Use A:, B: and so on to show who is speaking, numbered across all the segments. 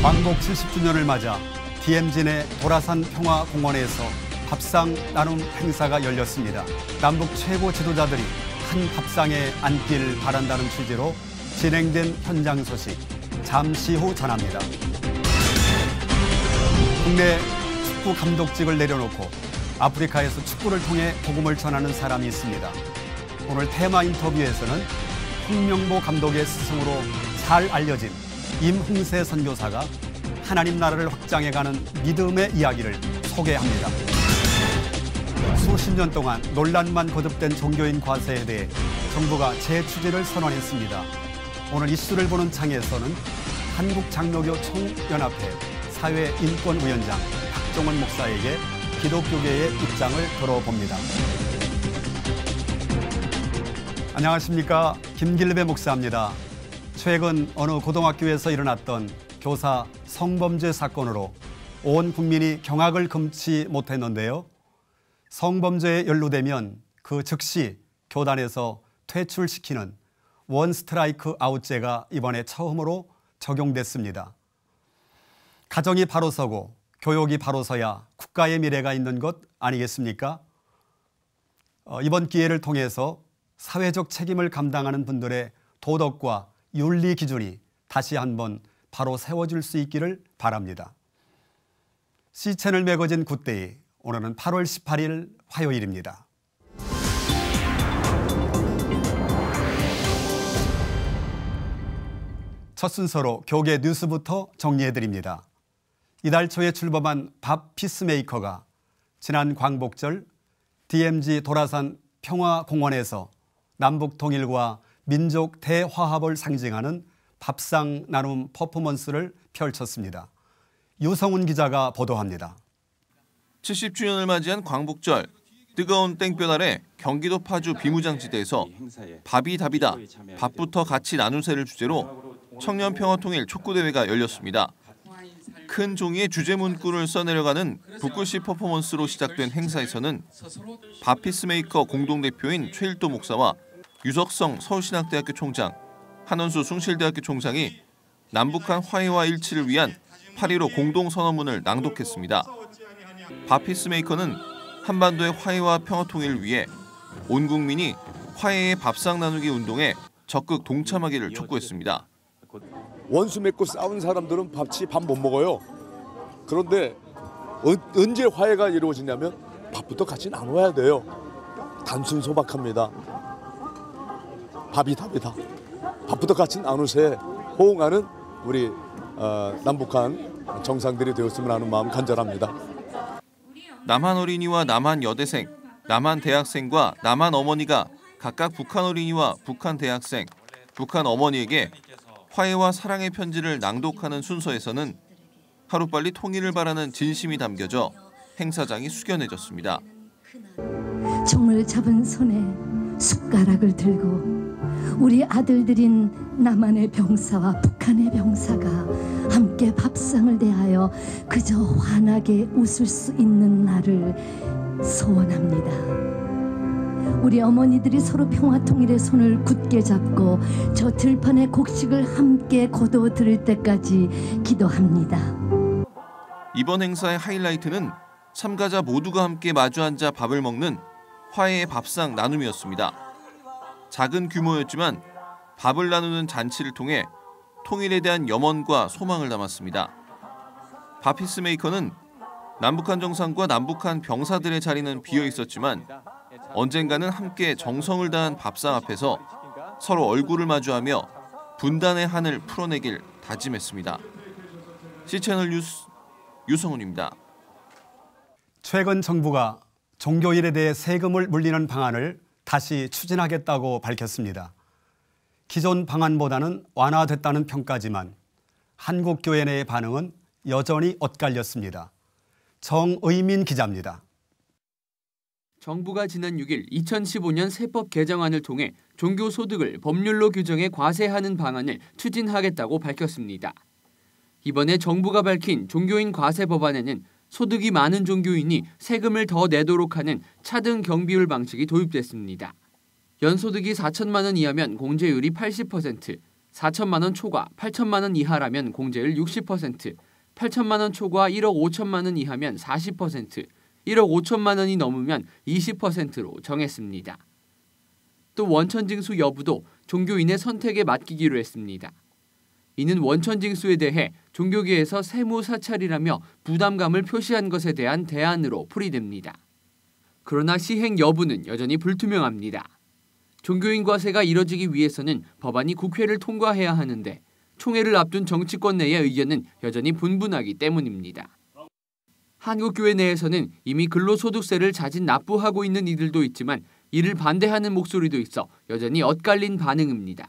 A: 광복 70주년을 맞아 DMZ 내 도라산 평화공원에서 밥상 나눔 행사가 열렸습니다. 남북 최고 지도자들이 한 밥상에 앉길 바란다는 취지로 진행된 현장 소식 잠시 후 전합니다. 국내 축구 감독직을 내려놓고 아프리카에서 축구를 통해 복음을 전하는 사람이 있습니다. 오늘 테마 인터뷰에서는 홍명보 감독의 스승으로 잘 알려진 임흥세 선교사가 하나님 나라를 확장해가는 믿음의 이야기를 소개합니다. 수십 년 동안 논란만 거듭된 종교인 과세에 대해 정부가 재추진을 선언했습니다. 오늘 이슈를 보는 창에서는 한국장로교 총연합회 사회인권위원장 박종원 목사에게 기독교계의 입장을 들어봅니다. 안녕하십니까, 김길배 목사입니다. 최근 어느 고등학교에서 일어났던 교사 성범죄 사건으로 온 국민이 경악을 금치 못했는데요. 성범죄에 연루되면 그 즉시 교단에서 퇴출시키는 원 스트라이크 아웃제가 이번에 처음으로 적용됐습니다. 가정이 바로 서고 교육이 바로 서야 국가의 미래가 있는 것 아니겠습니까? 이번 기회를 통해서 사회적 책임을 감당하는 분들의 도덕과 윤리 기준이 다시 한번 바로 세워질 수 있기를 바랍니다. C채널 매거진 굿데이, 오늘은 8월 18일 화요일입니다. 첫 순서로 교계 뉴스부터 정리해드립니다. 이달 초에 출범한 밥 피스메이커가 지난 광복절 DMZ 도라산 평화공원에서 남북 통일과 민족 대화합을 상징하는 밥상 나눔 퍼포먼스를 펼쳤습니다. 유성훈 기자가 보도합니다.
B: 70주년을 맞이한 광복절, 뜨거운 땡볕 아래 경기도 파주 비무장지대에서 밥이 답이다, 밥부터 같이 나누세를 주제로 청년평화통일 촉구대회가 열렸습니다. 큰 종이에 주제 문구를 써내려가는 붓글씨 퍼포먼스로 시작된 행사에서는 밥 피스메이커 공동대표인 최일도 목사와 유석성 서울신학대학교 총장, 한원수 숭실대학교 총장이 남북한 화해와 일치를 위한 8.15 공동선언문을 낭독했습니다. 밥 피스메이커는 한반도의 화해와 평화통일을 위해 온 국민이 화해의 밥상 나누기 운동에 적극 동참하기를 촉구했습니다.
C: 원수 맺고 싸운 사람들은 밥 못 먹어요. 그런데 언제 화해가 이루어지냐면 밥부터 같이 나눠야 돼요. 단순 소박합니다. 밥이 답이다. 밥부터 같이 나누세 호응하는 우리 남북한 정상들이 되었으면 하는 마음 간절합니다.
B: 남한 어린이와 남한 여대생, 남한 대학생과 남한 어머니가 각각 북한 어린이와 북한 대학생, 북한 어머니에게 화해와 사랑의 편지를 낭독하는 순서에서는 하루빨리 통일을 바라는 진심이 담겨져 행사장이 숙연해졌습니다.
D: 종을 잡은 손에 숟가락을 들고 우리 아들들인 남한의 병사와 북한의 병사가 함께 밥상을 대하여 그저 환하게 웃을 수 있는 날을 소원합니다. 우리 어머니들이 서로 평화통일의 손을 굳게 잡고 저 들판의 곡식을 함께 거둬 들을 때까지 기도합니다.
B: 이번 행사의 하이라이트는 참가자 모두가 함께 마주 앉아 밥을 먹는 화해의 밥상 나눔이었습니다. 작은 규모였지만 밥을 나누는 잔치를 통해 통일에 대한 염원과 소망을 담았습니다. 밥 피스메이커는 남북한 정상과 남북한 병사들의 자리는 비어 있었지만 언젠가는 함께 정성을 다한 밥상 앞에서 서로 얼굴을 마주하며 분단의 한을 풀어내길 다짐했습니다. C채널 뉴스 유성훈입니다.
A: 최근 정부가 종교인에 대해 세금을 물리는 방안을 다시 추진하겠다고 밝혔습니다. 기존 방안보다는 완화됐다는 평가지만 한국 교회 내의 반응은 여전히 엇갈렸습니다. 정의민 기자입니다.
E: 정부가 지난 6일 2015년 세법 개정안을 통해 종교소득을 법률로 규정해 과세하는 방안을 추진하겠다고 밝혔습니다. 이번에 정부가 밝힌 종교인 과세 법안에는 소득이 많은 종교인이 세금을 더 내도록 하는 차등 경비율 방식이 도입됐습니다. 연소득이 4천만 원 이하면 공제율이 80%, 4천만 원 초과 8천만 원 이하라면 공제율 60%, 8천만 원 초과 1억 5천만 원 이하면 40%, 1억 5천만 원이 넘으면 20%로 정했습니다. 또 원천 징수 여부도 종교인의 선택에 맡기기로 했습니다. 이는 원천 징수에 대해 종교계에서 세무 사찰이라며 부담감을 표시한 것에 대한 대안으로 풀이됩니다. 그러나 시행 여부는 여전히 불투명합니다. 종교인 과세가 이뤄지기 위해서는 법안이 국회를 통과해야 하는데 총회를 앞둔 정치권 내의 의견은 여전히 분분하기 때문입니다. 한국교회 내에서는 이미 근로소득세를 자진 납부하고 있는 이들도 있지만 이를 반대하는 목소리도 있어 여전히 엇갈린 반응입니다.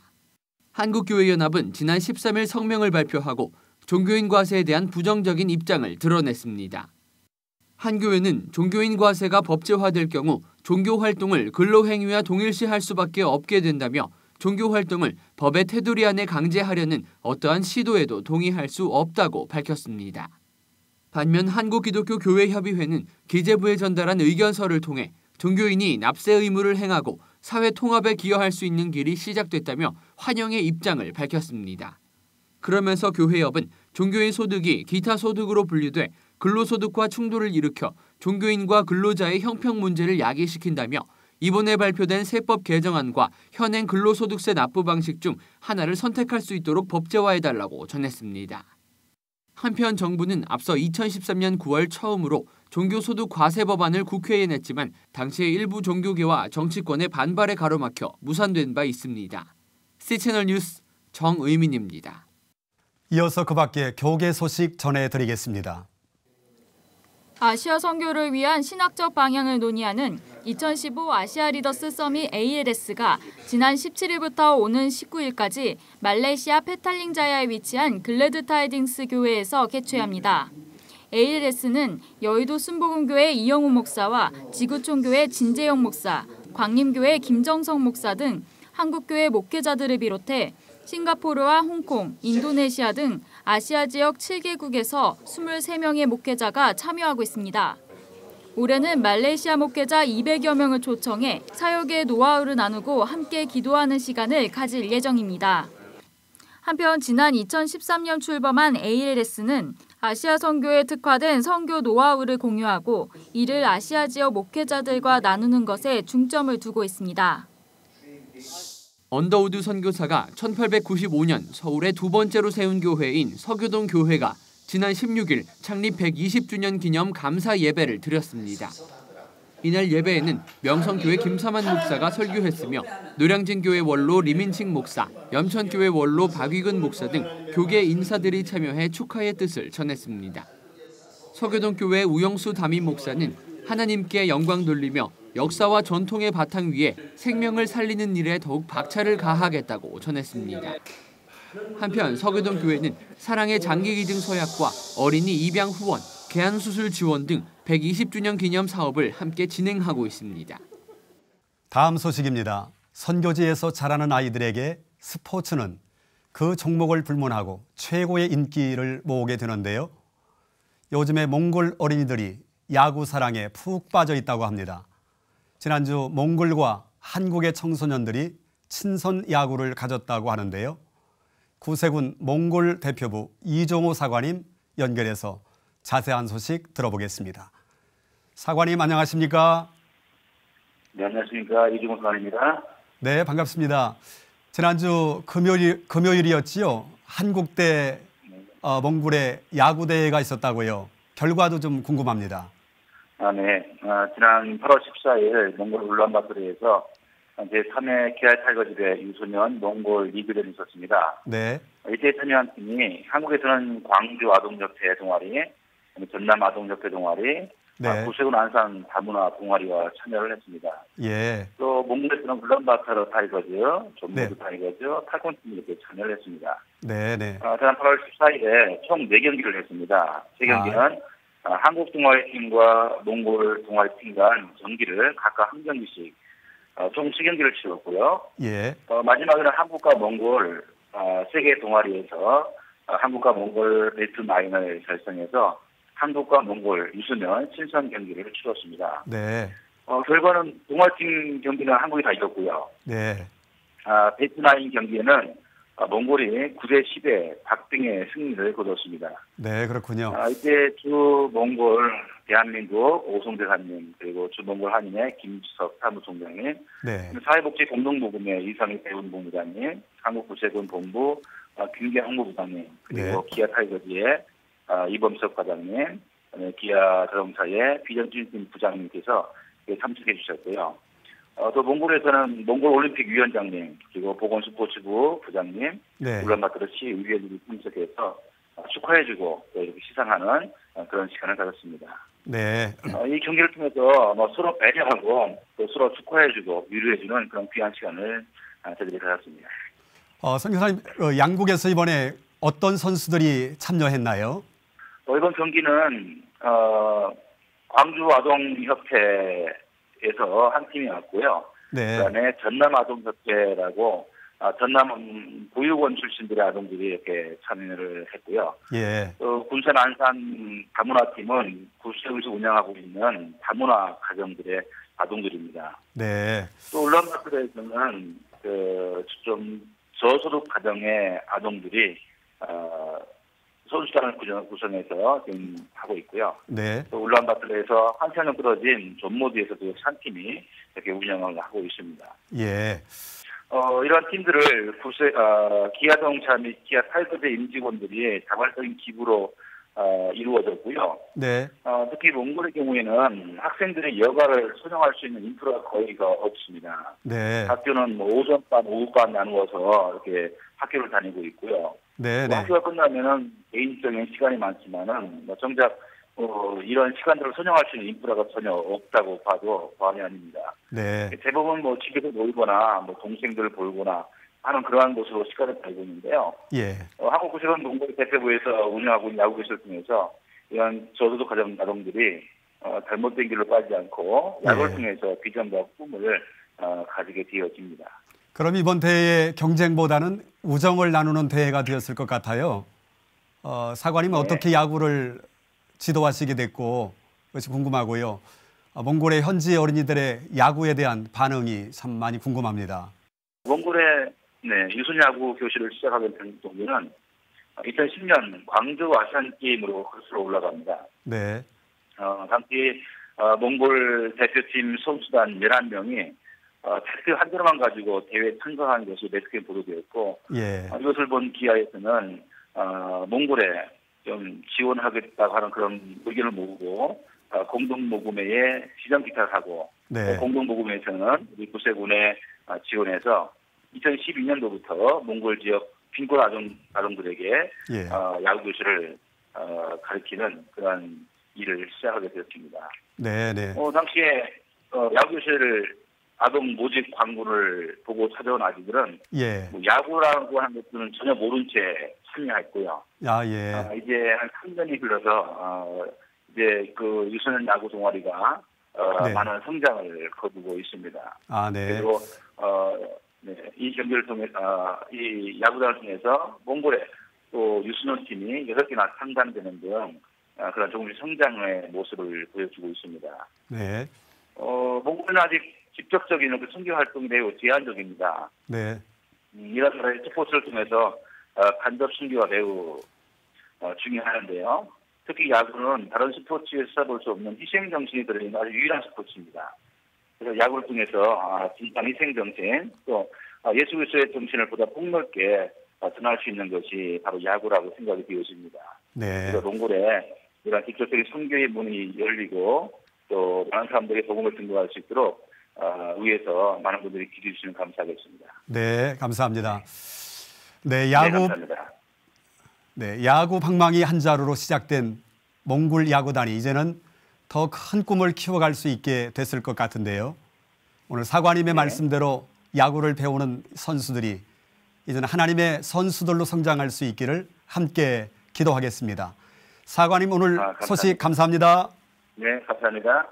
E: 한국교회연합은 지난 13일 성명을 발표하고 종교인 과세에 대한 부정적인 입장을 드러냈습니다. 한 교회는 종교인 과세가 법제화될 경우 종교 활동을 근로행위와 동일시할 수밖에 없게 된다며 종교 활동을 법의 테두리 안에 강제하려는 어떠한 시도에도 동의할 수 없다고 밝혔습니다. 반면 한국기독교교회협의회는 기재부에 전달한 의견서를 통해 종교인이 납세 의무를 행하고 사회 통합에 기여할 수 있는 길이 시작됐다며 환영의 입장을 밝혔습니다. 그러면서 교회협은 종교인 소득이 기타 소득으로 분류돼 근로소득과 충돌을 일으켜 종교인과 근로자의 형평 문제를 야기시킨다며 이번에 발표된 세법 개정안과 현행 근로소득세 납부 방식 중 하나를 선택할 수 있도록 법제화해달라고 전했습니다. 한편 정부는 앞서 2013년 9월 처음으로 종교소득 과세 법안을 국회에 냈지만 당시의 일부 종교계와 정치권의 반발에 가로막혀 무산된 바 있습니다. C채널 뉴스 정의민입니다.
A: 이어서 그 밖에 교계 소식 전해드리겠습니다.
F: 아시아 선교를 위한 신학적 방향을 논의하는 2015 아시아 리더스 서밋 ALS가 지난 17일부터 오는 19일까지 말레이시아 페탈링자야에 위치한 글래드 타이딩스 교회에서 개최합니다. ALS는 여의도 순복음교회 이영우 목사와 지구촌교회 진재영 목사, 광림교회 김정성 목사 등 한국교회 목회자들을 비롯해 싱가포르와 홍콩, 인도네시아 등 아시아 지역 7개국에서 23명의 목회자가 참여하고 있습니다. 올해는 말레이시아 목회자 200여 명을 초청해 사역의 노하우를 나누고 함께 기도하는 시간을 가질 예정입니다. 한편 지난 2013년 출범한 ALS는 아시아 선교에 특화된 선교 노하우를 공유하고 이를 아시아 지역 목회자들과 나누는 것에 중점을 두고 있습니다.
E: 언더우드 선교사가 1895년 서울에 두 번째로 세운 교회인 서교동 교회가 지난 16일 창립 120주년 기념 감사 예배를 드렸습니다. 이날 예배에는 명성교회 김사만 목사가 설교했으며 노량진교회 원로 리민칭 목사, 염천교회 원로 박위근 목사 등 교계 인사들이 참여해 축하의 뜻을 전했습니다. 서교동 교회 우영수 담임 목사는 하나님께 영광 돌리며 역사와 전통의 바탕 위에 생명을 살리는 일에 더욱 박차를 가하겠다고 전했습니다. 한편 서교동 교회는 사랑의 장기기증 서약과 어린이 입양 후원, 개안수술 지원 등 120주년 기념 사업을 함께 진행하고 있습니다.
A: 다음 소식입니다. 선교지에서 자라는 아이들에게 스포츠는 그 종목을 불문하고 최고의 인기를 모으게 되는데요. 요즘에 몽골 어린이들이 야구 사랑에 푹 빠져 있다고 합니다. 지난주 몽골과 한국의 청소년들이 친선 야구를 가졌다고 하는데요. 구세군 몽골 대표부 이종호 사관님 연결해서 자세한 소식 들어보겠습니다. 사관님 안녕하십니까?
G: 네, 안녕하십니까. 이종호 사관입니다.
A: 네, 반갑습니다. 지난주 금요일이었지요. 한국대 몽골의 야구대회가 있었다고요. 결과도 좀 궁금합니다.
G: 네. 지난 8월 14일 몽골 울란바토르에서 제3회 KR 타이거즈 대 유소년 몽골 리그전이 있었습니다.
A: 네.
G: 이때 참여한 팀이 한국에서는 광주 아동협회 동아리, 전남 아동협회 동아리,
A: 네.
G: 구세군 안산 다문화 동아리와 참여를 했습니다.
A: 예.
G: 또 몽골에서는 울란바토르 타이거즈, 전무드
A: 네.
G: 타이거즈, 탈콘팀이 이렇게 참여를 했습니다.
A: 네네.
G: 지난 8월 14일에 총 4경기를 했습니다. 3경기는 한국 동아리팀과 몽골 동아리팀 간 경기를 각각 한 경기씩 총 7경기를 치렀고요.
A: 예.
G: 마지막에는 한국과 몽골 세계 동아리에서 한국과 몽골 베스트 나인을 결성해서 한국과 몽골 유소년 친선 경기를 치렀습니다.
A: 네.
G: 결과는 동아리팀 경기는 한국이 다 이겼고요.
A: 네.
G: 베스트 나인 경기에는 몽골이 9대 10의 박빙의 승리를 거뒀습니다.
A: 네, 그렇군요.
G: 이때 주 몽골 대한민국 오송대사님 그리고 주 몽골 한인회 김주석 사무총장님,
A: 네.
G: 사회복지 공동모금회 이상희 대운본부장님, 한국구세군 본부 김계환 홍보부장님, 그리고
A: 네.
G: 기아 타이거즈의 이범석 과장님, 기아 자동차의 비전진팀 부장님께서 참석해 주셨고요. 또 몽골에서는 몽골 올림픽 위원장님, 그리고 보건스포츠부 부장님,
A: 네.
G: 울란바토르시 의회들이 참석해서 축하해주고 또 이렇게 시상하는 그런 시간을 가졌습니다.
A: 네.
G: 이 경기를 통해서 서로 배려하고 또 서로 축하해주고 위로해주는 그런 귀한 시간을 저희들이 가졌습니다.
A: 선교사님, 양국에서 이번에 어떤 선수들이 참여했나요?
G: 이번 경기는 광주 아동협회에서 한 팀이 왔고요.
A: 네.
G: 그다음에 전남 아동협회라고 전남 보육원 출신들의 아동들이 이렇게 참여를 했고요.
A: 예.
G: 군산 안산 다문화팀은 구시에서 운영하고 있는 다문화 가정들의 아동들입니다.
A: 네.
G: 또 울란바토르에서는 좀 저소득 가정의 아동들이 선수단을 구성해서 지금 하고 있고요.
A: 네. 또
G: 울란바토르에서 한 시간 떨어진 존모드에서도 한 팀이 이렇게 운영을 하고 있습니다.
A: 예.
G: 이러한 팀들을 기아자동차 및 기아 타이거즈 임직원들이 자발적인 기부로 이루어졌고요.
A: 네.
G: 특히 몽골의 경우에는 학생들의 여가를 선용할 수 있는 인프라가 거의가 없습니다.
A: 네.
G: 학교는 오전반, 오후반 나누어서 이렇게 학교를 다니고 있고요.
A: 네. 네.
G: 학교가 끝나면은 개인적인 시간이 많지만은 정작 이런 시간들을 선용할 수 있는 인프라가 전혀 없다고 봐도 과언이 아닙니다.
A: 네.
G: 대부분 집에서 놀거나 동생들을 볼거나 하는 그러한 곳으로 시간을 보내고 있는데요.
A: 예.
G: 한국구세군 몽골 대표부에서 운영하고 있는 야구교실을 통해서 이런 저소득 가정 아동들이 잘못된 길로 빠지지 않고 야구를 통해서 비전과 꿈을 가지게 되어집니다.
A: 그럼 이번 대회의 경쟁보다는 우정을 나누는 대회가 되었을 것 같아요. 사관님은
G: 네.
A: 어떻게 야구를 지도하시게 됐고 그것이 궁금하고요. 몽골의 현지 어린이들의 야구에 대한 반응이 참 많이 궁금합니다.
G: 몽골의 유소야구 교실을 시작하게 된 동기는 2010년 광주 아시안게임으로 거슬러 올라갑니다.
A: 네.
G: 당시 몽골 대표팀 선수단 11명이 테스트 한 자료만 가지고 대회에 참가한 것이 매스컴에 보도되었고
A: 예.
G: 이것을 본 기아에서는 몽골에 좀 지원하겠다고 하는 그런 의견을 모으고 공동모금회에 시정 기타를 하고
A: 네.
G: 공동모금회에서는 우리 구세군에 지원해서 2012년도부터 몽골 지역 빈곤 아동들에게
A: 예.
G: 야구 교실을 가르치는 그런 일을 시작하게 되었습니다.
A: 네. 네.
G: 당시에 야구 교실을 아동 모집 광고를 보고 찾아온 아이들은
A: 예.
G: 야구라고 하는 것들은 전혀 모른 채 참여했고요.
A: 예.
G: 이제 한 3년이 흘러서 이제 그 유소년 야구 동아리가
A: 네.
G: 많은 성장을 거두고 있습니다.
A: 네.
G: 그리고 이 경기를 통해 이 야구단을 통해서 몽골의 또 유소년 팀이 6개나 상단되는 등 그런 조금씩 성장의 모습을 보여주고 있습니다.
A: 네.
G: 몽골은 아직 직접적인 그 선교 활동이 매우 제한적입니다.
A: 네.
G: 이런 나라의 스포츠를 통해서 간접 선교가 매우 중요하는데요. 특히 야구는 다른 스포츠에서 찾아볼 수 없는 희생 정신이 들어있는 아주 유일한 스포츠입니다. 그래서 야구를 통해서 진짜 희생 정신 또 예수 그리스도의 정신을 보다 폭넓게 전할 수 있는 것이 바로 야구라고 생각이 되어집니다.
A: 네.
G: 그래서 몽골에 이런 직접적인 선교의 문이 열리고 또 많은 사람들에게 복음을 증거할 수 있도록 위에서 많은 분들이 기도해 주시면 감사하겠습니다.
A: 네, 감사합니다. 네,
G: 네,
A: 야구
G: 감사합니다.
A: 네, 야구 방망이 한 자루로 시작된 몽골 야구단이 이제는 더 큰 꿈을 키워갈 수 있게 됐을 것 같은데요. 오늘 사관님의 말씀대로 야구를 배우는 선수들이 이제는 하나님의 선수들로 성장할 수 있기를 함께 기도하겠습니다. 사관님 오늘 소식 감사합니다.
G: 네, 감사합니다.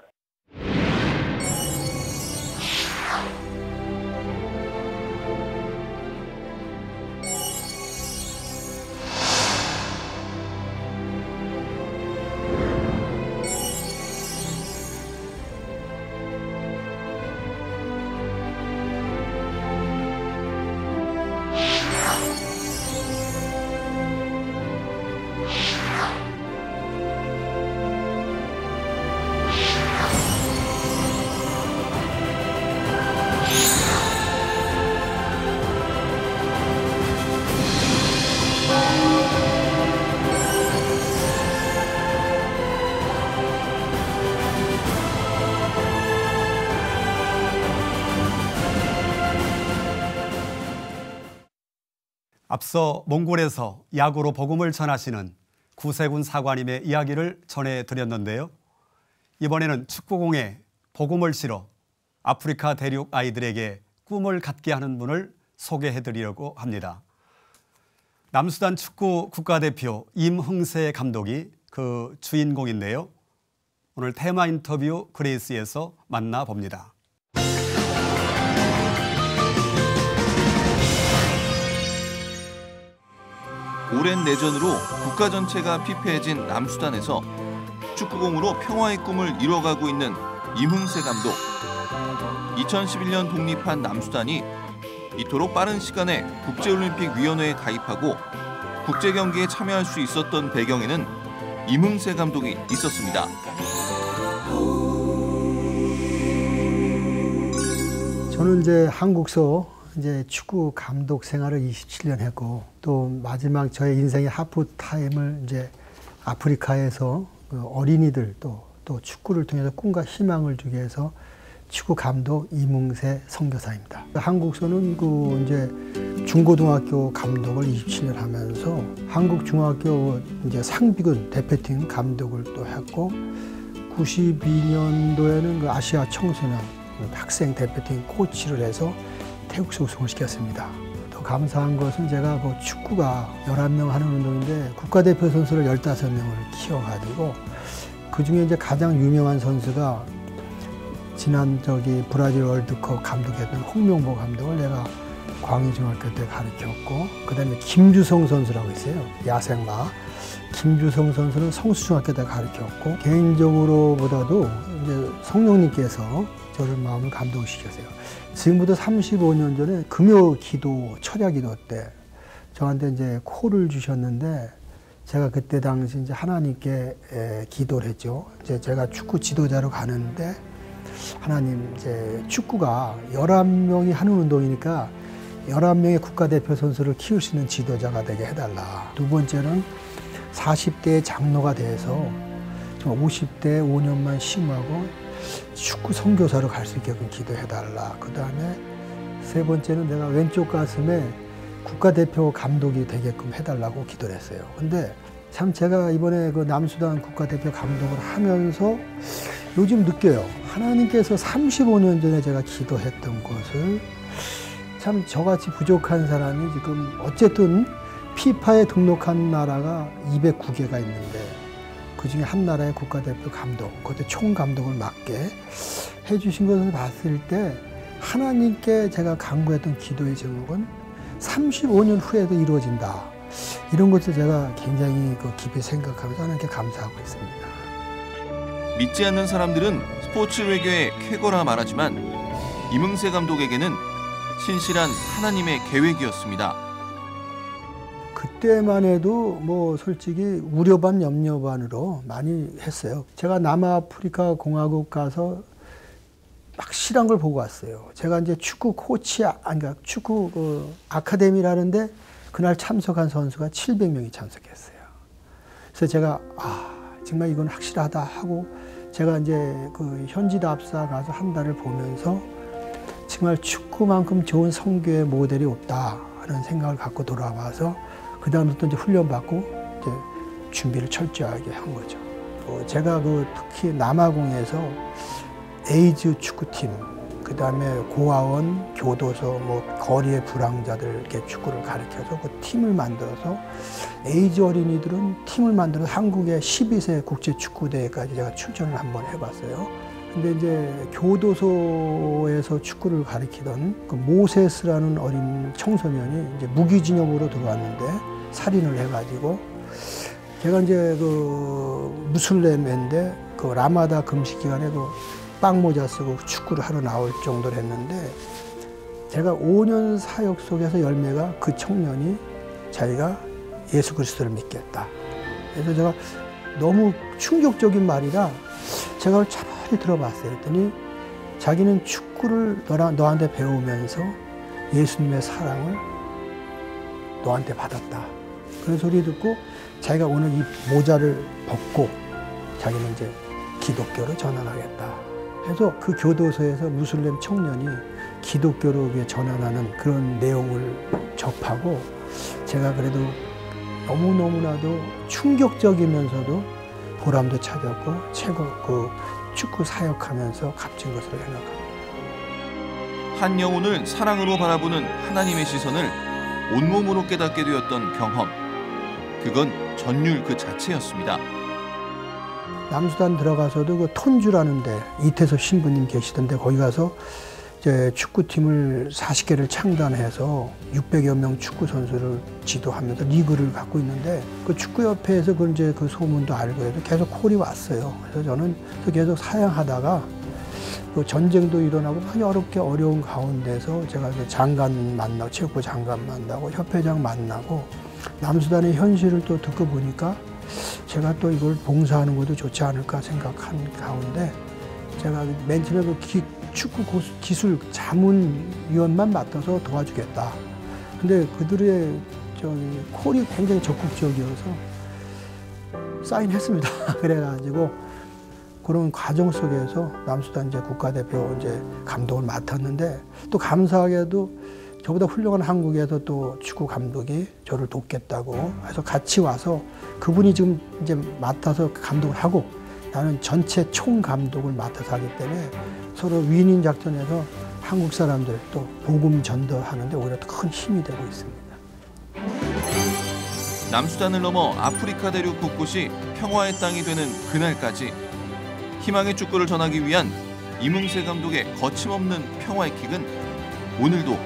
A: 앞서 몽골에서 야구로 복음을 전하시는 구세군 사관님의 이야기를 전해드렸는데요. 이번에는 축구공에 복음을 실어 아프리카 대륙 아이들에게 꿈을 갖게 하는 분을 소개해드리려고 합니다. 남수단 축구 국가대표 임흥세 감독이 그 주인공인데요. 오늘 테마 인터뷰 그레이스에서 만나봅니다.
B: 오랜 내전으로 국가 전체가 피폐해진 남수단에서 축구공으로 평화의 꿈을 이뤄가고 있는 임흥세 감독. 2011년 독립한 남수단이 이토록 빠른 시간에 국제올림픽위원회에 가입하고 국제경기에 참여할 수 있었던 배경에는 임흥세 감독이 있었습니다.
H: 저는 이제 한국서 축구 감독 생활을 27년 했고, 또 마지막 저의 인생의 하프타임을 이제 아프리카에서 어린이들 또 축구를 통해서 꿈과 희망을 주기 위해서 축구 감독 임흥세 선교사입니다. 한국서는 이제 중고등학교 감독을 27년 하면서 한국 중학교 이제 상비군 대표팀 감독을 또 했고, 92년도에는 그 아시아 청소년 학생 대표팀 코치를 해서 태국서 우승을 시켰습니다. 더 감사한 것은 제가 그 축구가 11명 하는 운동인데 국가대표 선수를 15명을 키워가지고 그중에 이제 가장 유명한 선수가 지난 브라질 월드컵 감독했던 홍명보 감독을 내가 광희중학교 때 가르쳤고, 그다음에 김주성 선수라고 있어요. 야생마. 김주성 선수는 성수중학교 때 가르쳤고, 개인적으로보다도 이제 성령님께서 저를 마음을 감동시켰어요. 지금부터 35년 전에 금요 기도, 철야 기도 때 저한테 이제 콜을 주셨는데, 제가 그때 당시 이제 하나님께 기도를 했죠. 이제 제가 축구 지도자로 가는데, 하나님 이제 축구가 11명이 하는 운동이니까 11명의 국가대표 선수를 키울 수 있는 지도자가 되게 해달라. 두 번째는 40대의 장로가 돼서 50대에 5년만 심하고 축구 선교사로 갈 수 있게끔 기도해달라. 그 다음에 세 번째는 내가 왼쪽 가슴에 국가대표 감독이 되게끔 해달라고 기도를 했어요. 근데 참 제가 이번에 그 남수단 국가대표 감독을 하면서 요즘 느껴요. 하나님께서 35년 전에 제가 기도했던 것을, 참 저같이 부족한 사람이 지금 어쨌든 피파에 등록한 나라가 209개가 있는데 그중에 한 나라의 국가대표 감독, 그것도 총감독을 맡게 해주신 것을 봤을 때 하나님께 제가 간구했던 기도의 제목은 35년 후에도 이루어진다. 이런 것을 제가 굉장히 깊이 생각하면서 하나님께 감사하고 있습니다.
B: 믿지 않는 사람들은 스포츠 외교의 쾌거라 말하지만 임흥세 감독에게는 신실한 하나님의 계획이었습니다.
H: 그때만 해도 솔직히 우려 반 염려 반으로 많이 했어요. 제가 남아프리카 공화국 가서 확실한 걸 보고 왔어요. 제가 이제 축구 코치, 그러니까 축구 아카데미라는데 그날 참석한 선수가 700명이 참석했어요. 그래서 제가 정말 이건 확실하다 하고, 제가 이제 현지 답사 가서 한 달을 보면서 정말 축구만큼 좋은 선교의 모델이 없다 하는 생각을 갖고 돌아와서 그 다음부터 이제 훈련받고 이제 준비를 철저하게 한 거죠. 제가 특히 남아공에서 에이즈 축구팀, 그 다음에 고아원, 교도소, 거리의 불황자들 이렇게 축구를 가르쳐서 그 팀을 만들어서 에이즈 어린이들은 팀을 만들어서 한국의 12세 국제축구대회까지 제가 출전을 한번 해봤어요. 근데 이제 교도소에서 축구를 가르치던 그 모세스라는 어린 청소년이 이제 무기징역으로 들어왔는데 살인을 해가지고, 제가 이제 무슬림인데 라마다 금식 기간에도 빵모자 쓰고 축구를 하러 나올 정도로 했는데, 제가 5년 사역 속에서 열매가 그 청년이 자기가 예수 그리스도를 믿겠다. 그래서 제가 너무 충격적인 말이라 제가 차라리 들어봤어요. 했더니 자기는 축구를 너한테 배우면서 예수님의 사랑을 너한테 받았다. 그런 소리 듣고 자기가 오늘 이 모자를 벗고 자기는 이제 기독교로 전환하겠다. 그래서 그 교도소에서 무슬림 청년이 기독교로 전환하는 그런 내용을 접하고 제가 그래도 너무너무나도 충격적이면서도 보람도 찾았고 최고 그 축구 사역하면서 값진 것으로 생각합니다.
B: 한 영혼을 사랑으로 바라보는 하나님의 시선을 온몸으로 깨닫게 되었던 경험. 그건 전율 그 자체였습니다.
H: 남수단 들어가서도 그 톤주라는 데 이태섭 신부님 계시던데 거기 가서 이제 축구팀을 40개를 창단해서 600여 명 축구 선수를 지도하면서 리그를 갖고 있는데 그 축구협회에서 그 이제 그 소문도 알고 해서 계속 콜이 왔어요. 그래서 저는 계속 사양하다가 그 전쟁도 일어나고 많이 어려운 가운데서 제가 장관 만나고 체육부 장관 만나고 협회장 만나고 남수단의 현실을 또 듣고 보니까 제가 또 이걸 봉사하는 것도 좋지 않을까 생각한 가운데 제가 맨 처음에 그 축구 기술 자문위원만 맡아서 도와주겠다. 근데 그들의 콜이 굉장히 적극적이어서 사인했습니다. 그래가지고 그런 과정 속에서 남수단 이제 국가대표 이제 감독을 맡았는데 또 감사하게도 저보다 훌륭한 한국에서 또 축구 감독이 저를 돕겠다고 해서 같이 와서 그분이 지금 이제 맡아서 감독을 하고 나는 전체 총 감독을 맡아서 하기 때문에 서로 윈윈 작전에서 한국 사람들 또 복음 전도하는데 오히려 더 큰 힘이 되고 있습니다.
B: 남수단을 넘어 아프리카 대륙 곳곳이 평화의 땅이 되는 그날까지 희망의 축구를 전하기 위한 이문세 감독의 거침없는 평화의 킥은 오늘도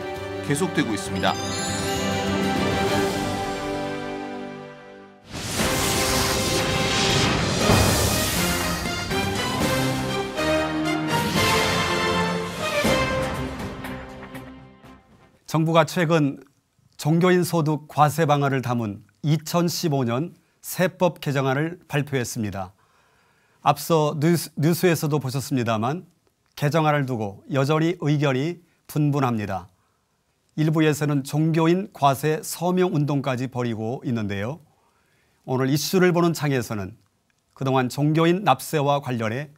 B: 계속되고 있습니다.
A: 정부가 최근 종교인 소득 과세 방안을 담은 2015년 세법 개정안을 발표했습니다. 앞서 뉴스에서도 보셨습니다만 개정안을 두고 여전히 의견이 분분합니다. 일부에서는 종교인 과세 서명 운동까지 벌이고 있는데요. 오늘 이슈를 보는 창에서는 그동안 종교인 납세와 관련해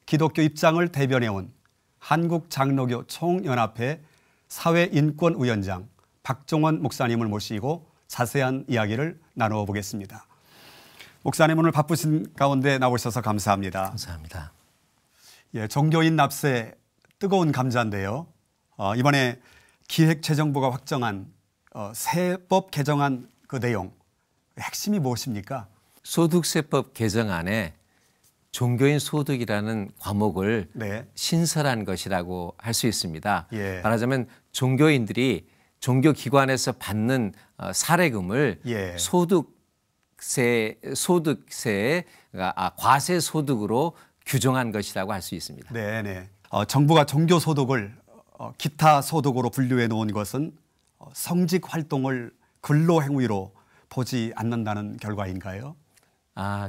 A: 기독교 입장을 대변해온 한국장로교 총연합회 사회인권위원장 박종원 목사님을 모시고 자세한 이야기를 나누어 보겠습니다. 목사님 오늘 바쁘신 가운데 나오셔서 감사합니다.
I: 감사합니다.
A: 예, 종교인 납세 뜨거운 감자인데요. 이번에 기획재정부가 확정한 세법 개정안 그 내용 핵심이 무엇입니까?
I: 소득세법 개정안에 종교인 소득이라는 과목을
A: 네.
I: 신설한 것이라고 할 수 있습니다.
A: 예.
I: 말하자면 종교인들이 종교기관에서 받는 사례금을
A: 예.
I: 과세 소득으로 규정한 것이라고 할 수 있습니다.
A: 네네. 정부가 종교 소득을 기타 소득으로 분류해 놓은 것은 성직 활동을 근로 행위로 보지 않는다는 결과인가요?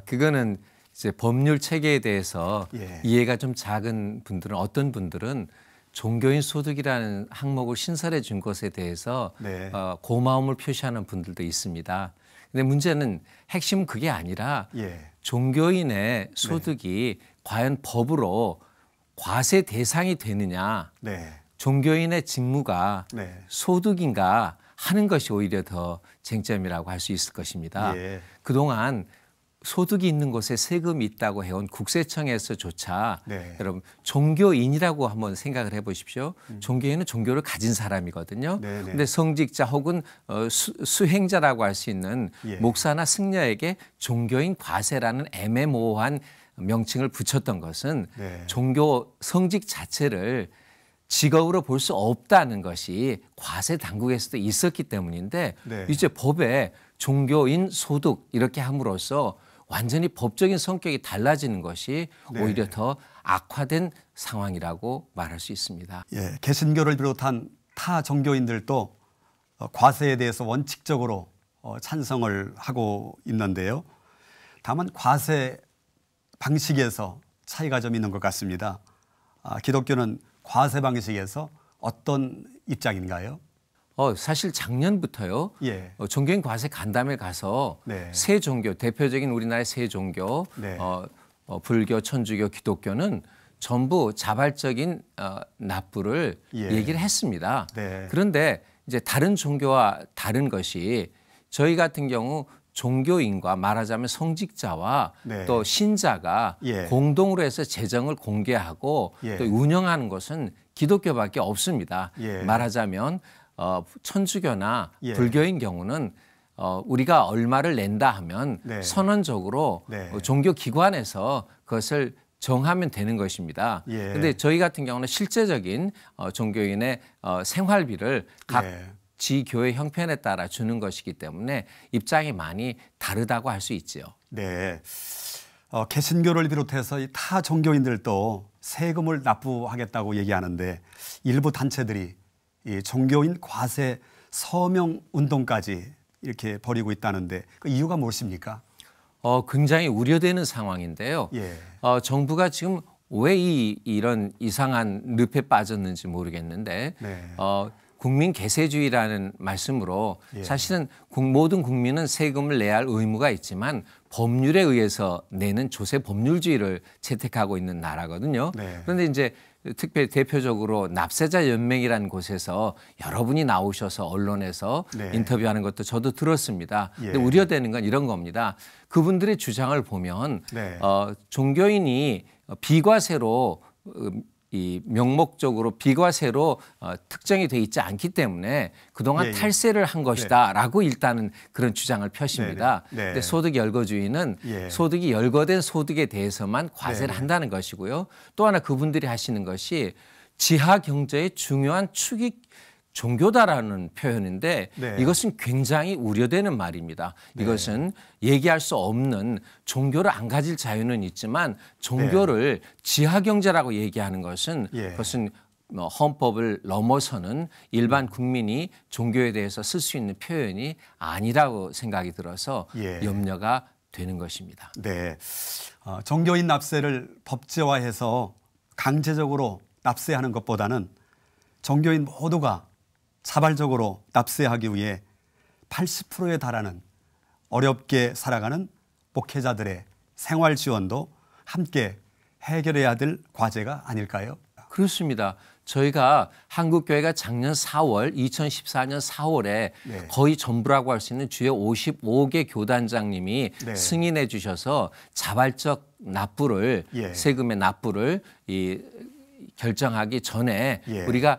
I: 그거는 이제 법률 체계에 대해서
A: 예.
I: 이해가 좀 작은 분들은 어떤 분들은 종교인 소득이라는 항목을 신설해 준 것에 대해서
A: 네.
I: 고마움을 표시하는 분들도 있습니다. 근데 문제는 핵심은 그게 아니라
A: 예.
I: 종교인의 소득이 과연 법으로 과세 대상이 되느냐,
A: 네.
I: 종교인의 직무가
A: 네.
I: 소득인가 하는 것이 오히려 더 쟁점이라고 할 수 있을 것입니다.
A: 예.
I: 그동안 소득이 있는 곳에 세금이 있다고 해온 국세청에서조차
A: 네.
I: 여러분 종교인이라고 한번 생각을 해보십시오. 종교인은 종교를 가진 사람이거든요.
A: 네네.
I: 근데 성직자 혹은 수행자라고 할 수 있는
A: 예.
I: 목사나 승려에게 종교인 과세라는 애매모호한 명칭을 붙였던 것은
A: 네.
I: 종교 성직 자체를 직업으로 볼 수 없다는 것이 과세 당국에서도 있었기 때문인데
A: 네.
I: 이제 법에 종교인 소득 이렇게 함으로써 완전히 법적인 성격이 달라지는 것이
A: 네.
I: 오히려 더 악화된 상황이라고 말할 수 있습니다.
A: 예, 개신교를 비롯한 타 종교인들도 과세에 대해서 원칙적으로 찬성을 하고 있는데요. 다만 과세 방식에서 차이가 좀 있는 것 같습니다. 기독교는 과세 방식에서 어떤 입장인가요?
I: 사실 작년부터요.
A: 예.
I: 종교인 과세 간담회 가서
A: 네.
I: 세 종교, 대표적인 우리나라의 세 종교,
A: 네.
I: 불교, 천주교, 기독교는 전부 자발적인 납부를
A: 예.
I: 얘기를 했습니다.
A: 네.
I: 그런데 이제 다른 종교와 다른 것이 저희 같은 경우 종교인과 말하자면 성직자와
A: 네.
I: 또 신자가
A: 예.
I: 공동으로 해서 재정을 공개하고
A: 예.
I: 또 운영하는 것은 기독교밖에 없습니다.
A: 예.
I: 말하자면 천주교나
A: 예.
I: 불교인 경우는 우리가 얼마를 낸다 하면
A: 네.
I: 선언적으로
A: 네.
I: 종교기관에서 그것을 정하면 되는 것입니다.
A: 예.
I: 그런데 저희 같은 경우는 실제적인 종교인의 생활비를 각
A: 예.
I: 지교회 형편에 따라 주는 것이기 때문에 입장이 많이 다르다고 할 수 있지요.
A: 네. 개신교를 비롯해서 이 타 종교인들도 세금을 납부하겠다고 얘기하는데 일부 단체들이 이 종교인 과세 서명 운동까지 이렇게 벌이고 있다는데 그 이유가 무엇입니까?
I: 굉장히 우려되는 상황인데요.
A: 예.
I: 정부가 지금 왜 이런 이상한 늪에 빠졌는지 모르겠는데
A: 네.
I: 국민 계세주의라는 말씀으로
A: 예.
I: 사실은 모든 국민은 세금을 내야 할 의무가 있지만 법률에 의해서 내는 조세 법률주의를 채택하고 있는 나라거든요.
A: 네.
I: 그런데 이제 특별히 대표적으로 납세자 연맹이라는 곳에서 여러분이 나오셔서 언론에서
A: 네.
I: 인터뷰하는 것도 저도 들었습니다.
A: 예.
I: 근데 우려되는 건 이런 겁니다. 그분들의 주장을 보면
A: 네.
I: 종교인이 비과세로 이 명목적으로 비과세로 특정이 돼 있지 않기 때문에 그동안
A: 예, 예.
I: 탈세를 한 것이다라고 일단은 그런 주장을 펴십니다.
A: 네, 네.
I: 근데 소득 열거주의는
A: 예.
I: 소득이 열거된 소득에 대해서만 과세를
A: 네, 네.
I: 한다는 것이고요. 또 하나 그분들이 하시는 것이 지하 경제의 중요한 축이 종교다라는 표현인데
A: 네.
I: 이것은 굉장히 우려되는 말입니다.
A: 네.
I: 이것은 얘기할 수 없는 종교를 안 가질 자유는 있지만 종교를 지하 경제라고 얘기하는 것은
A: 예.
I: 그것은 헌법을 넘어서는 일반 국민이 종교에 대해서 쓸 수 있는 표현이 아니라고 생각이 들어서
A: 예.
I: 염려가 되는 것입니다.
A: 네. 종교인 납세를 법제화해서 강제적으로 납세하는 것보다는 종교인 모두가 자발적으로 납세하기 위해 80%에 달하는 어렵게 살아가는 목회자들의 생활 지원도 함께 해결해야 될 과제가 아닐까요?
I: 그렇습니다. 저희가 한국교회가 작년 4월, 2014년 4월에
A: 네.
I: 거의 전부라고 할 수 있는 주요 55개 교단장님이
A: 네.
I: 승인해 주셔서 자발적 납부를
A: 예.
I: 세금의 납부를 결정하기 전에
A: 예.
I: 우리가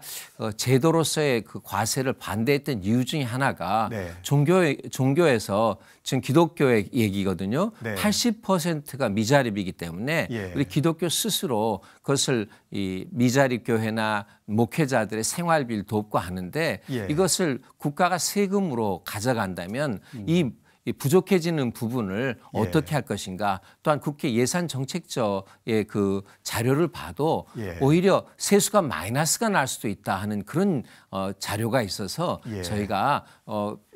I: 제도로서의 그 과세를 반대했던 이유 중에 하나가
A: 네.
I: 종교에서 지금 기독교의 얘기거든요.
A: 네.
I: 80%가 미자립이기 때문에
A: 예.
I: 우리 기독교 스스로 그것을 이 미자립 교회나 목회자들의 생활비를 돕고 하는데
A: 예.
I: 이것을 국가가 세금으로 가져간다면 이 부족해지는 부분을
A: 예.
I: 어떻게 할 것인가. 또한 국회 예산정책처의 그 자료를 봐도
A: 예.
I: 오히려 세수가 마이너스가 날 수도 있다 하는 그런 자료가 있어서
A: 예.
I: 저희가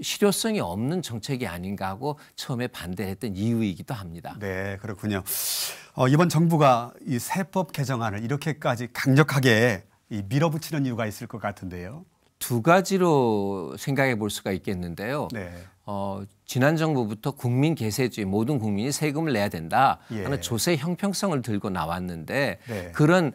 I: 실효성이 없는 정책이 아닌가 하고 처음에 반대했던 이유이기도 합니다.
A: 네, 그렇군요. 이번 정부가 이 세법 개정안을 이렇게까지 강력하게 밀어붙이는 이유가 있을 것 같은데요.
I: 두 가지로 생각해 볼 수가 있겠는데요.
A: 네.
I: 지난 정부부터 국민 계세주의 모든 국민이 세금을 내야 된다 하는
A: 예.
I: 조세 형평성을 들고 나왔는데
A: 네.
I: 그런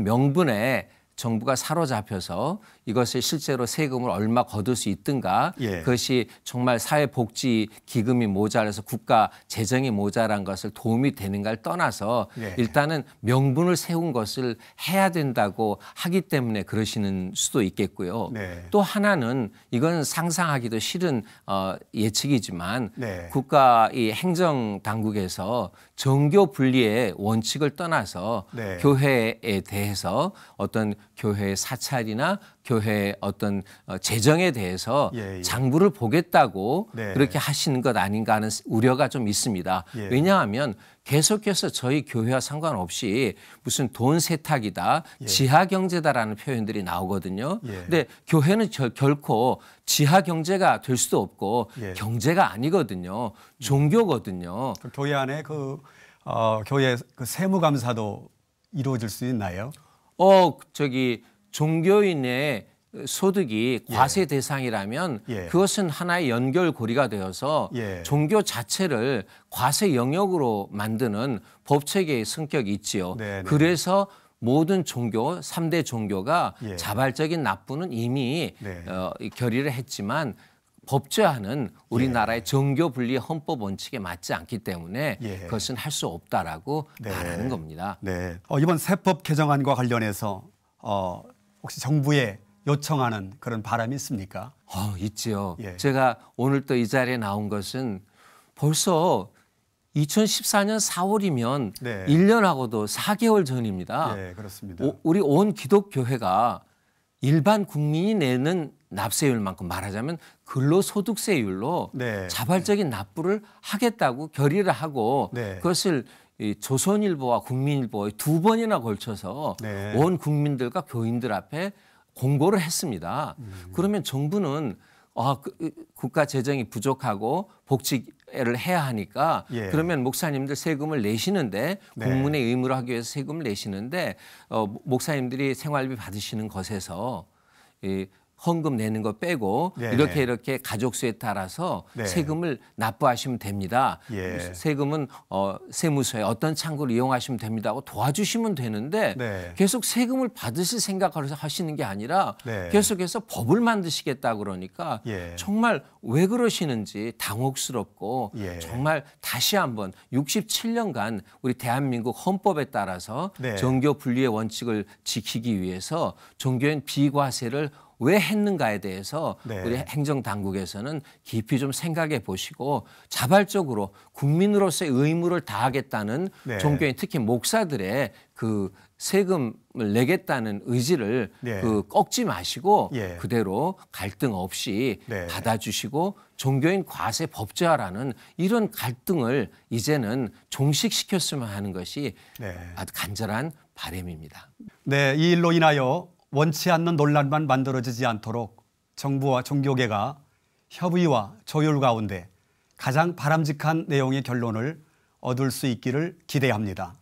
I: 명분에 정부가 사로잡혀서 이것을 실제로 세금을 얼마 거둘 수 있든가
A: 예.
I: 그것이 정말 사회복지 기금이 모자라서 국가 재정이 모자란 것을 도움이 되는가를 떠나서
A: 예.
I: 일단은 명분을 세운 것을 해야 된다고 하기 때문에 그러시는 수도 있겠고요.
A: 네.
I: 또 하나는 이건 상상하기도 싫은 예측이지만
A: 네.
I: 국가 이 행정 당국에서 정교 분리의 원칙을 떠나서
A: 네.
I: 교회에 대해서 어떤 교회의 사찰이나 교회의 어떤 재정에 대해서
A: 예, 예.
I: 장부를 보겠다고
A: 네.
I: 그렇게 하시는 것 아닌가 하는 우려가 좀 있습니다.
A: 예.
I: 왜냐하면 계속해서 저희 교회와 상관없이 무슨 돈 세탁이다,
A: 예.
I: 지하 경제다라는 표현들이 나오거든요.
A: 예.
I: 근데 교회는 결코 지하 경제가 될 수도 없고
A: 예.
I: 경제가 아니거든요. 종교거든요.
A: 그 교회 안에 교회 그 세무감사도 이루어질 수 있나요?
I: 종교인의 소득이
A: 예.
I: 과세 대상이라면
A: 예.
I: 그것은 하나의 연결고리가 되어서
A: 예.
I: 종교 자체를 과세 영역으로 만드는 법체계의 성격이 있지요.
A: 네네.
I: 그래서 모든 종교, 3대 종교가
A: 예.
I: 자발적인 납부는 이미
A: 네.
I: 결의를 했지만 법제화는 우리나라의 정교 분리 헌법 원칙에 맞지 않기 때문에
A: 예.
I: 그것은 할 수 없다라고
A: 네.
I: 말하는 겁니다.
A: 네. 이번 세법 개정안과 관련해서 혹시 정부에 요청하는 그런 바람이 있습니까?
I: 있지요.
A: 예.
I: 제가 오늘 또 이 자리에 나온 것은 벌써 2014년 4월이면
A: 네.
I: 1년하고도 4개월 전입니다.
A: 네, 그렇습니다.
I: 우리 온 기독교회가 일반 국민이 내는 납세율만큼 말하자면 근로소득세율로
A: 네.
I: 자발적인 납부를 하겠다고 결의를 하고
A: 네.
I: 그것을 이 조선일보와 국민일보에 2번이나 걸쳐서
A: 네.
I: 온 국민들과 교인들 앞에 공고를 했습니다. 그러면 정부는 국가 재정이 부족하고 복지를 해야 하니까
A: 예.
I: 그러면 목사님들 세금을 내시는데
A: 네.
I: 공문의 의무를 하기 위해서 세금을 내시는데 목사님들이 생활비 받으시는 것에서 이 헌금 내는 거 빼고
A: 네.
I: 이렇게 가족 수에 따라서
A: 네.
I: 세금을 납부하시면 됩니다.
A: 예.
I: 세금은 세무서에 어떤 창구를 이용하시면 됩니다 하고 도와주시면 되는데
A: 네.
I: 계속 세금을 받으실 생각을 하시는 게 아니라
A: 네.
I: 계속해서 법을 만드시겠다 그러니까
A: 예.
I: 정말 왜 그러시는지 당혹스럽고
A: 예.
I: 정말 다시 한번 67년간 우리 대한민국 헌법에 따라서
A: 네.
I: 정교 분리의 원칙을 지키기 위해서 종교인 비과세를 왜 했는가에 대해서
A: 네.
I: 우리 행정당국에서는 깊이 좀 생각해 보시고 자발적으로 국민으로서의 의무를 다하겠다는
A: 네.
I: 종교인 특히 목사들의 그 세금을 내겠다는 의지를
A: 네.
I: 꺾지 마시고
A: 예.
I: 그대로 갈등 없이
A: 네.
I: 받아주시고 종교인 과세 법제화라는 이런 갈등을 이제는 종식시켰으면 하는 것이
A: 네.
I: 아주 간절한 바람입니다.
A: 네, 이 일로 인하여 원치 않는 논란만 만들어지지 않도록 정부와 종교계가 협의와 조율 가운데 가장 바람직한 내용의 결론을 얻을 수 있기를 기대합니다.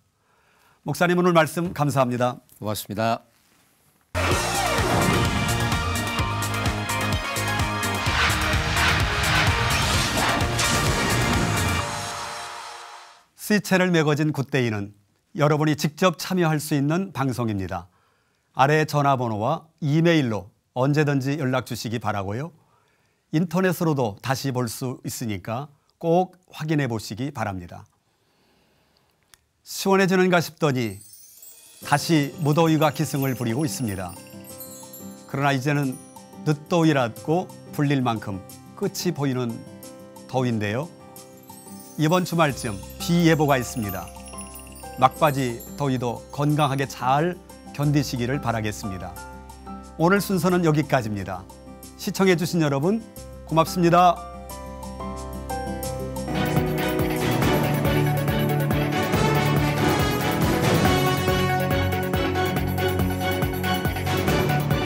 A: 목사님 오늘 말씀 감사합니다.
I: 고맙습니다.
A: C채널 매거진 굿데이는 여러분이 직접 참여할 수 있는 방송입니다. 아래 전화번호와 이메일로 언제든지 연락 주시기 바라고요. 인터넷으로도 다시 볼 수 있으니까 꼭 확인해 보시기 바랍니다. 시원해지는가 싶더니 다시 무더위가 기승을 부리고 있습니다. 그러나 이제는 늦더위라고 불릴 만큼 끝이 보이는 더위인데요. 이번 주말쯤 비 예보가 있습니다. 막바지 더위도 건강하게 잘 견디시기를 바라겠습니다. 오늘 순서는 여기까지입니다. 시청해 주신 여러분 고맙습니다.